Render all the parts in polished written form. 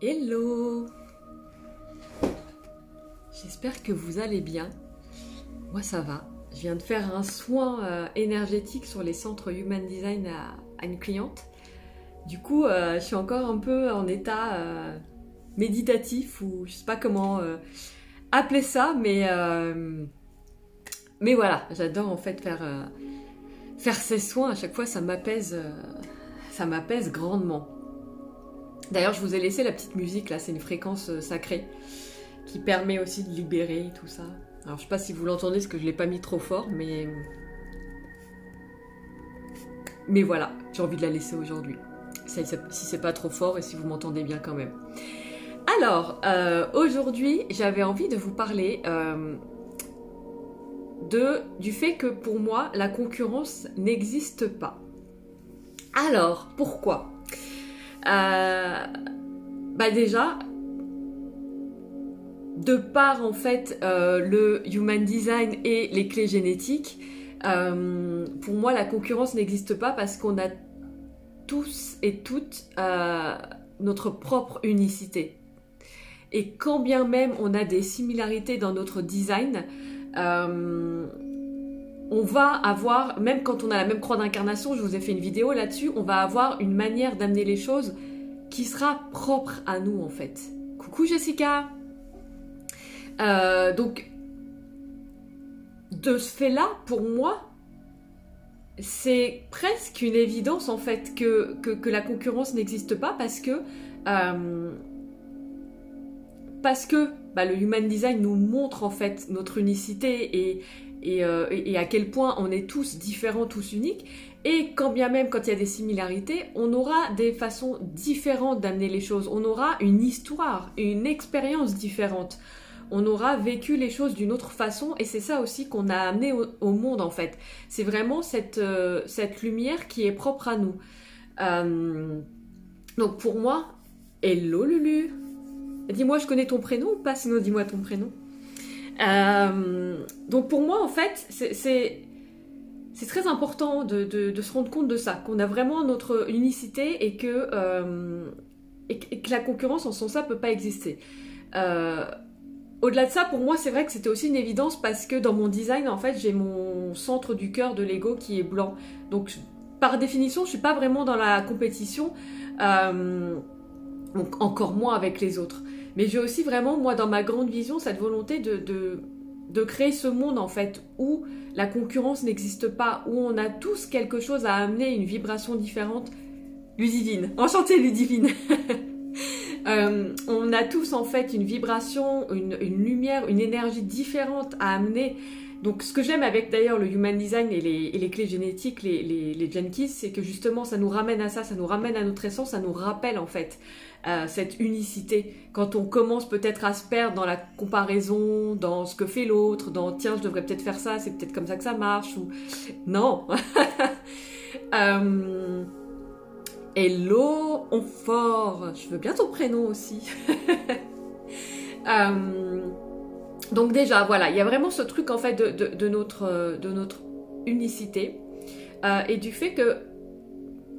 Hello! J'espère que vous allez bien. Moi ça va. Je viens de faire un soin énergétique sur les centres Human Design à une cliente. Du coup, je suis encore un peu en état méditatif ou je sais pas comment appeler ça, mais voilà, j'adore en fait faire ces soins. À chaque fois, ça m'apaise grandement. D'ailleurs, je vous ai laissé la petite musique, là, c'est une fréquence sacrée qui permet aussi de libérer tout ça. Alors, je sais pas si vous l'entendez, parce que je l'ai pas mis trop fort, mais voilà, j'ai envie de la laisser aujourd'hui. Si c'est pas trop fort et si vous m'entendez bien quand même. Alors, aujourd'hui, j'avais envie de vous parler du fait que pour moi, la concurrence n'existe pas. Alors, pourquoi ? Déjà, de par en fait le Human Design et les clés génétiques, pour moi la concurrence n'existe pas parce qu'on a tous et toutes notre propre unicité. Et quand bien même on a des similarités dans notre design, on va avoir, même quand on a la même croix d'incarnation, je vous ai fait une vidéo là-dessus, on va avoir une manière d'amener les choses qui sera propre à nous en fait. Coucou Jessica. Donc, de ce fait-là, pour moi, c'est presque une évidence en fait que la concurrence n'existe pas parce que le Human Design nous montre en fait notre unicité et à quel point on est tous différents, tous uniques. Et quand bien même, quand il y a des similarités, on aura des façons différentes d'amener les choses. On aura une histoire, une expérience différente. On aura vécu les choses d'une autre façon et c'est ça aussi qu'on a amené au monde en fait. C'est vraiment cette lumière qui est propre à nous. Donc pour moi, hello Lulu. Dis-moi, je connais ton prénom ou pas? Sinon dis-moi ton prénom. Donc pour moi en fait, c'est très important de se rendre compte de ça, qu'on a vraiment notre unicité et que la concurrence en son sein peut pas exister. Au-delà de ça, pour moi, c'est vrai que c'était aussi une évidence parce que dans mon design, en fait, j'ai mon centre du cœur de l'ego qui est blanc. Donc, par définition, je suis pas vraiment dans la compétition, donc encore moins avec les autres. Mais j'ai aussi vraiment, moi, dans ma grande vision, cette volonté de créer ce monde, en fait, où la concurrence n'existe pas, où on a tous quelque chose à amener, une vibration différente. Ludivine, enchantée Ludivine. On a tous en fait une vibration, une lumière, une énergie différente à amener. Donc ce que j'aime avec d'ailleurs le Human Design et les clés génétiques, les Gene Keys, c'est que justement ça nous ramène à ça, ça nous ramène à notre essence, ça nous rappelle en fait cette unicité. Quand on commence peut-être à se perdre dans la comparaison, dans ce que fait l'autre, dans tiens je devrais peut-être faire ça, c'est peut-être comme ça que ça marche, ou non. Hello, Onfort, je veux bien ton prénom aussi. Donc déjà, voilà, il y a vraiment ce truc en fait de notre unicité et du fait que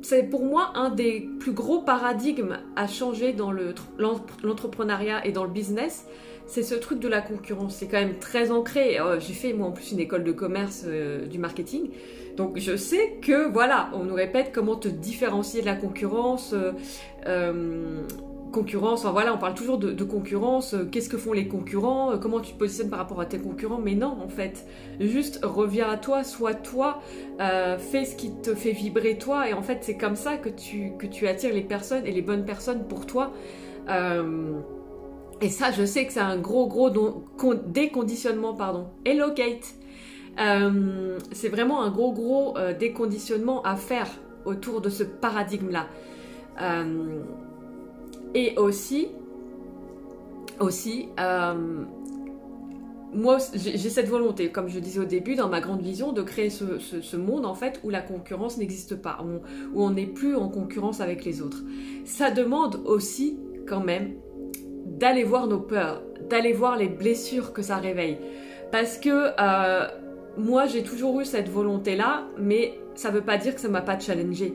c'est pour moi un des plus gros paradigmes à changer dans l'entrepreneuriat et dans le business, c'est ce truc de la concurrence. C'est quand même très ancré. J'ai fait moi en plus une école de commerce du marketing. Donc je sais que voilà, on nous répète comment te différencier de la concurrence, enfin voilà, on parle toujours de concurrence, qu'est-ce que font les concurrents, comment tu te positionnes par rapport à tes concurrents, mais non en fait, juste reviens à toi, sois toi, fais ce qui te fait vibrer toi, et en fait c'est comme ça que tu attires les personnes et les bonnes personnes pour toi. Et ça je sais que c'est un gros déconditionnement, pardon. Hello Kate. C'est vraiment un gros déconditionnement à faire autour de ce paradigme-là. Et aussi, moi j'ai cette volonté, comme je disais au début, dans ma grande vision, de créer ce monde en fait où la concurrence n'existe pas, où on n'est plus en concurrence avec les autres. Ça demande aussi quand même d'aller voir nos peurs, d'aller voir les blessures que ça réveille. Parce que moi j'ai toujours eu cette volonté-là, mais ça veut pas dire que ça m'a pas challengée.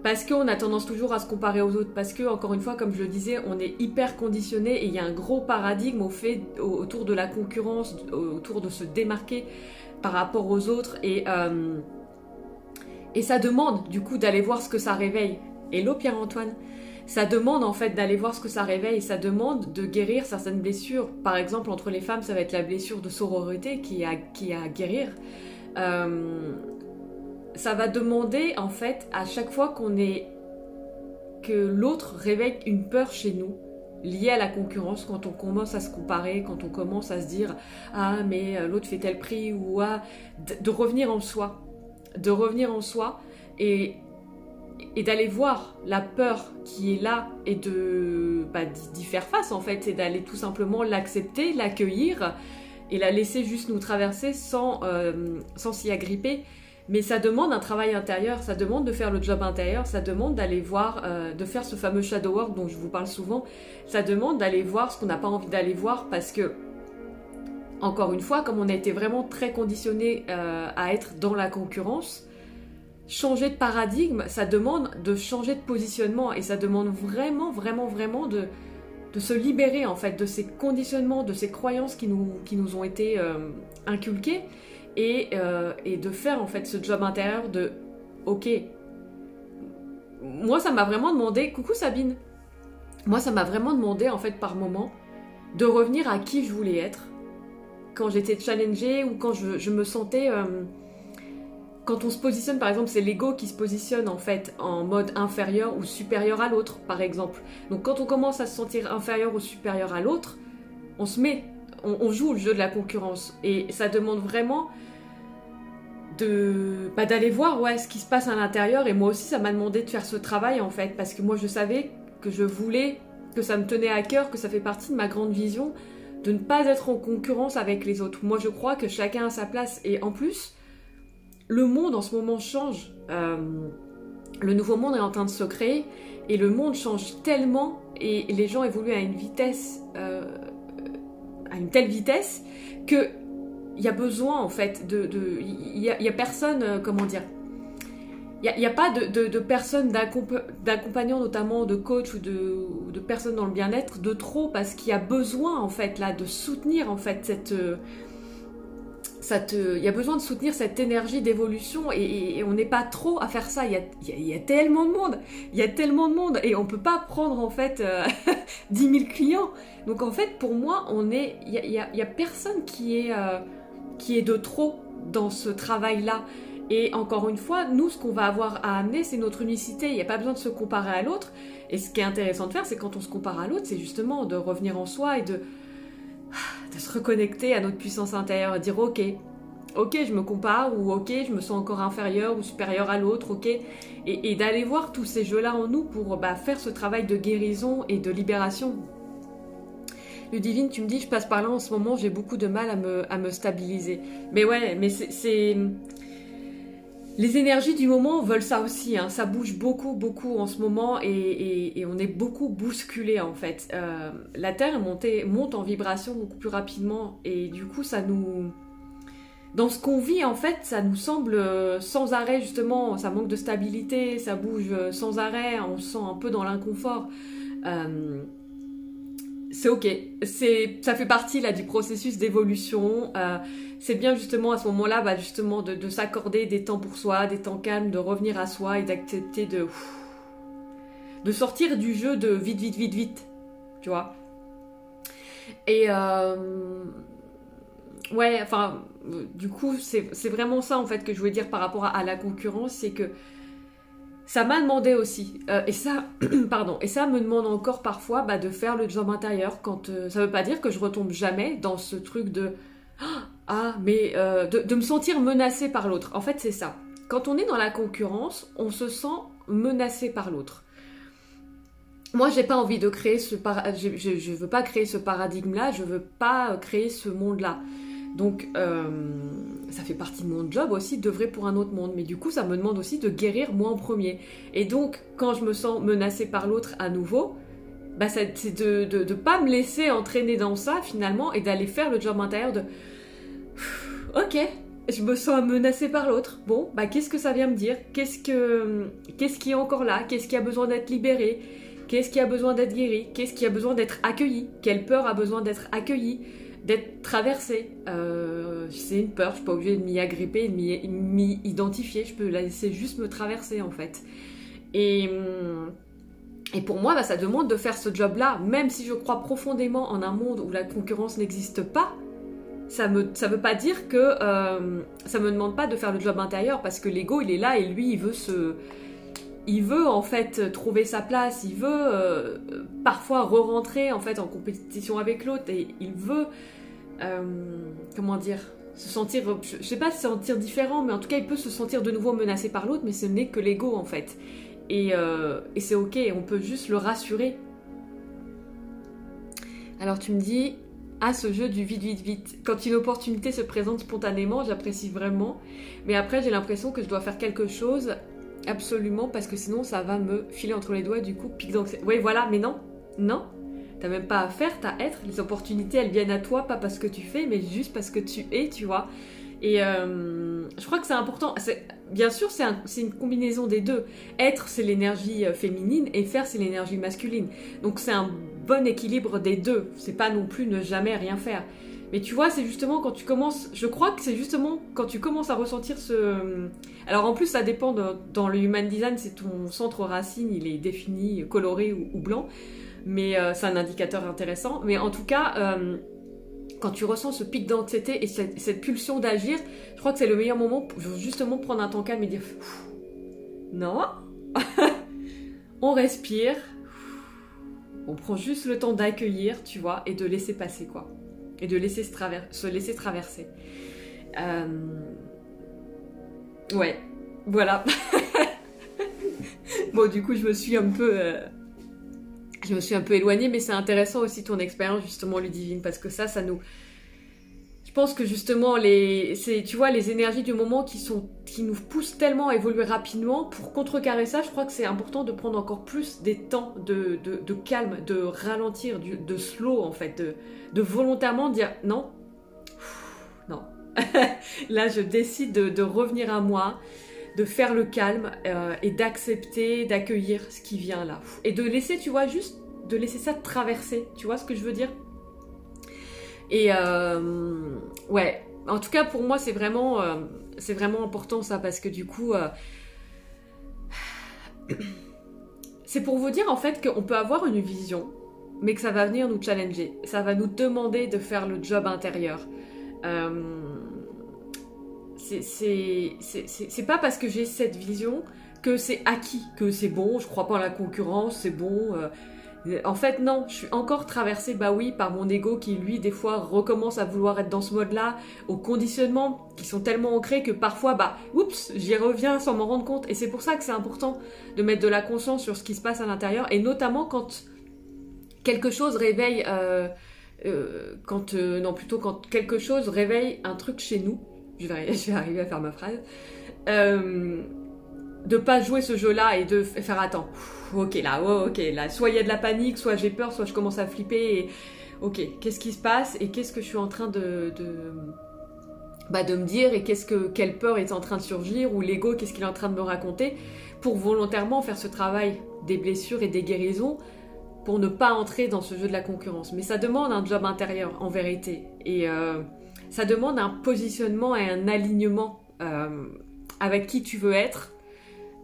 Parce qu'on a tendance toujours à se comparer aux autres, parce que, encore une fois, comme je le disais, on est hyper conditionné et il y a un gros paradigme autour de la concurrence, autour de se démarquer par rapport aux autres et ça demande du coup d'aller voir ce que ça réveille. Hello Pierre-Antoine. Ça demande en fait d'aller voir ce que ça réveille, ça demande de guérir certaines blessures. Par exemple, entre les femmes, ça va être la blessure de sororité qui est à guérir. Ça va demander en fait à chaque fois que l'autre réveille une peur chez nous liée à la concurrence, quand on commence à se comparer, quand on commence à se dire ah mais l'autre fait tel prix ou ah, de revenir en soi, et d'aller voir la peur qui est là et d'y faire face en fait, et d'aller tout simplement l'accepter, l'accueillir et la laisser juste nous traverser sans s'y agripper. Mais ça demande un travail intérieur, ça demande de faire le job intérieur, ça demande d'aller voir, de faire ce fameux shadow work dont je vous parle souvent, ça demande d'aller voir ce qu'on n'a pas envie d'aller voir parce que, encore une fois, comme on a été vraiment très conditionné à être dans la concurrence, changer de paradigme, ça demande de changer de positionnement et ça demande vraiment, vraiment, vraiment de se libérer en fait de ces conditionnements, de ces croyances qui nous ont été inculquées. Et de faire en fait ce job intérieur de ok, moi ça m'a vraiment demandé, coucou Sabine, moi ça m'a vraiment demandé en fait par moment de revenir à qui je voulais être quand j'étais challengée ou quand je me sentais quand on se positionne, par exemple c'est l'ego qui se positionne en fait en mode inférieur ou supérieur à l'autre par exemple. Donc quand on commence à se sentir inférieur ou supérieur à l'autre, on joue le jeu de la concurrence et ça demande vraiment d'aller voir ce qui se passe à l'intérieur. Et moi aussi ça m'a demandé de faire ce travail en fait, parce que moi je savais que je voulais, que ça me tenait à cœur, que ça fait partie de ma grande vision de ne pas être en concurrence avec les autres. Moi je crois que chacun a sa place et en plus le monde en ce moment change, le nouveau monde est en train de se créer et le monde change tellement et les gens évoluent à une vitesse à une telle vitesse que il y a besoin en fait il y a personne, comment dire, il y a pas de personnes d'accompagnants, notamment de coach ou de personnes dans le bien-être de trop, parce qu'il y a besoin en fait là de soutenir en fait il y a besoin de soutenir cette énergie d'évolution et on n'est pas trop à faire ça. Il y a tellement de monde, et on peut pas prendre en fait 10 000 clients. Donc en fait pour moi il y a personne qui est de trop dans ce travail-là. Et encore une fois, nous ce qu'on va avoir à amener c'est notre unicité. Il n'y a pas besoin de se comparer à l'autre. Et ce qui est intéressant de faire, c'est quand on se compare à l'autre, c'est justement de revenir en soi et de se reconnecter à notre puissance intérieure, dire ok, je me compare, ou ok, je me sens encore inférieur ou supérieur à l'autre, ok, et d'aller voir tous ces jeux-là en nous pour faire ce travail de guérison et de libération. Ludivine, tu me dis, je passe par là en ce moment, j'ai beaucoup de mal à me stabiliser. Mais ouais, mais c'est... Les énergies du moment veulent ça aussi, hein. Ça bouge beaucoup, beaucoup en ce moment et on est beaucoup bousculé en fait. La Terre monte en vibration beaucoup plus rapidement et du coup ça nous... Dans ce qu'on vit en fait, ça nous semble sans arrêt justement, ça manque de stabilité, ça bouge sans arrêt, on se sent un peu dans l'inconfort. C'est ok, ça fait partie là du processus d'évolution. C'est bien justement à ce moment-là, justement de s'accorder des temps pour soi, des temps calmes, de revenir à soi et d'accepter de sortir du jeu de vite, vite, vite, vite, tu vois. Et ouais, enfin, du coup, c'est vraiment ça en fait que je voulais dire par rapport à la concurrence, c'est que ça m'a demandé aussi, et ça, pardon, et ça me demande encore parfois de faire le job intérieur. Quand ça veut pas dire que je retombe jamais dans ce truc de de me sentir menacée par l'autre. En fait, c'est ça. Quand on est dans la concurrence, on se sent menacé par l'autre. Moi, j'ai pas envie de créer je veux pas créer ce paradigme-là, je veux pas créer ce monde-là. Donc, ça fait partie de mon job aussi d'œuvrer pour un autre monde. Mais du coup, ça me demande aussi de guérir moi en premier. Et donc, quand je me sens menacée par l'autre à nouveau, c'est de pas me laisser entraîner dans ça finalement et d'aller faire le job intérieur de... Ok, je me sens menacée par l'autre. Bon, bah qu'est-ce que ça vient me dire? Qu'est-ce qui est encore là? Qu'est-ce qui a besoin d'être libéré? Qu'est-ce qui a besoin d'être guéri? Qu'est-ce qui a besoin d'être accueilli? Quelle peur a besoin d'être accueillie? D'être traversée? C'est une peur, je suis pas obligée de m'y agripper, de m'y identifier. Je peux la laisser juste me traverser en fait. Et pour moi, bah, ça demande de faire ce job-là, même si je crois profondément en un monde où la concurrence n'existe pas. Ça veut pas dire que ça me demande pas de faire le job intérieur, parce que l'ego il est là et lui il veut en fait trouver sa place, il veut parfois re-rentrer en fait en compétition avec l'autre et il veut comment dire, se sentir, je sais pas se sentir différent, mais en tout cas il peut se sentir de nouveau menacé par l'autre, mais ce n'est que l'ego en fait et c'est ok, on peut juste le rassurer. Alors tu me dis ce jeu du vite, vite, vite. Quand une opportunité se présente spontanément, j'apprécie vraiment. Mais après, j'ai l'impression que je dois faire quelque chose absolument parce que sinon, ça va me filer entre les doigts. Du coup, pique d'anxiété. Oui, voilà, mais non. Non. T'as même pas à faire, t'as à être. Les opportunités, elles viennent à toi, pas parce que tu fais, mais juste parce que tu es, tu vois. Et je crois que c'est important. Bien sûr, c'est une combinaison des deux. Être, c'est l'énergie féminine et faire, c'est l'énergie masculine. Donc, c'est un bon équilibre des deux. C'est pas non plus ne jamais rien faire. Mais tu vois, c'est justement quand tu commences... Je crois que c'est justement quand tu commences à ressentir ce... Alors en plus, ça dépend dans le Human Design, c'est ton centre racine, il est défini, coloré ou blanc. Mais c'est un indicateur intéressant. Mais en tout cas... quand tu ressens ce pic d'anxiété et cette pulsion d'agir, je crois que c'est le meilleur moment pour justement prendre un temps calme et dire non, on respire, on prend juste le temps d'accueillir, tu vois, et de laisser passer quoi, et de laisser se laisser traverser. Ouais, voilà. Bon, du coup, je me suis un peu éloignée, mais c'est intéressant aussi ton expérience, justement, Ludivine, parce que ça nous... Je pense que justement, tu vois, les énergies du moment qui nous poussent tellement à évoluer rapidement, pour contrecarrer ça, je crois que c'est important de prendre encore plus des temps de calme, de ralentir, de slow, en fait, de volontairement dire non, non. Là, je décide de revenir à moi, de faire le calme et d'accepter, d'accueillir ce qui vient là. Et de laisser, tu vois, juste de laisser ça traverser. Tu vois ce que je veux dire? Et ouais, en tout cas pour moi c'est vraiment important ça, parce que du coup c'est pour vous dire en fait qu'on peut avoir une vision, mais que ça va venir nous challenger, ça va nous demander de faire le job intérieur. C'est pas parce que j'ai cette vision que c'est acquis, que c'est bon, je crois pas en la concurrence, c'est bon. En fait, non, je suis encore traversée, bah oui, par mon ego qui, lui, des fois, recommence à vouloir être dans ce mode-là, aux conditionnements qui sont tellement ancrés que parfois, bah, oups, j'y reviens sans m'en rendre compte. Et c'est pour ça que c'est important de mettre de la conscience sur ce qui se passe à l'intérieur, et notamment quand quelque chose réveille, quand quelque chose réveille un truc chez nous, je vais arriver à faire ma phrase, de pas jouer ce jeu-là et de faire attends, ok là, soit il y a de la panique, soit j'ai peur, soit je commence à flipper et ok, qu'est-ce qui se passe et qu'est-ce que je suis en train de me dire et quelle peur est en train de surgir ou l'ego, qu'est-ce qu'il est en train de me raconter, pour volontairement faire ce travail des blessures et des guérisons pour ne pas entrer dans ce jeu de la concurrence. Mais ça demande un job intérieur en vérité et ça demande un positionnement et un alignement avec qui tu veux être,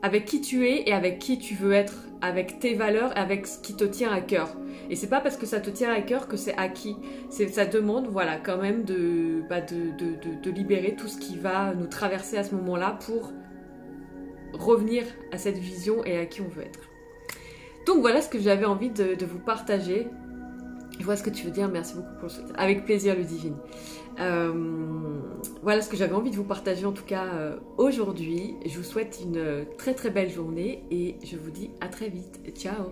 avec qui tu es et avec qui tu veux être, avec tes valeurs, avec ce qui te tient à cœur. Et c'est pas parce que ça te tient à cœur que c'est acquis. Ça demande, voilà, quand même de libérer tout ce qui va nous traverser à ce moment-là pour revenir à cette vision et à qui on veut être. Donc voilà ce que j'avais envie de vous partager. Je vois ce que tu veux dire, merci beaucoup pour le soutien. Avec plaisir, Ludivine. Voilà ce que j'avais envie de vous partager en tout cas aujourd'hui. Je vous souhaite une très très belle journée et je vous dis à très vite. Ciao!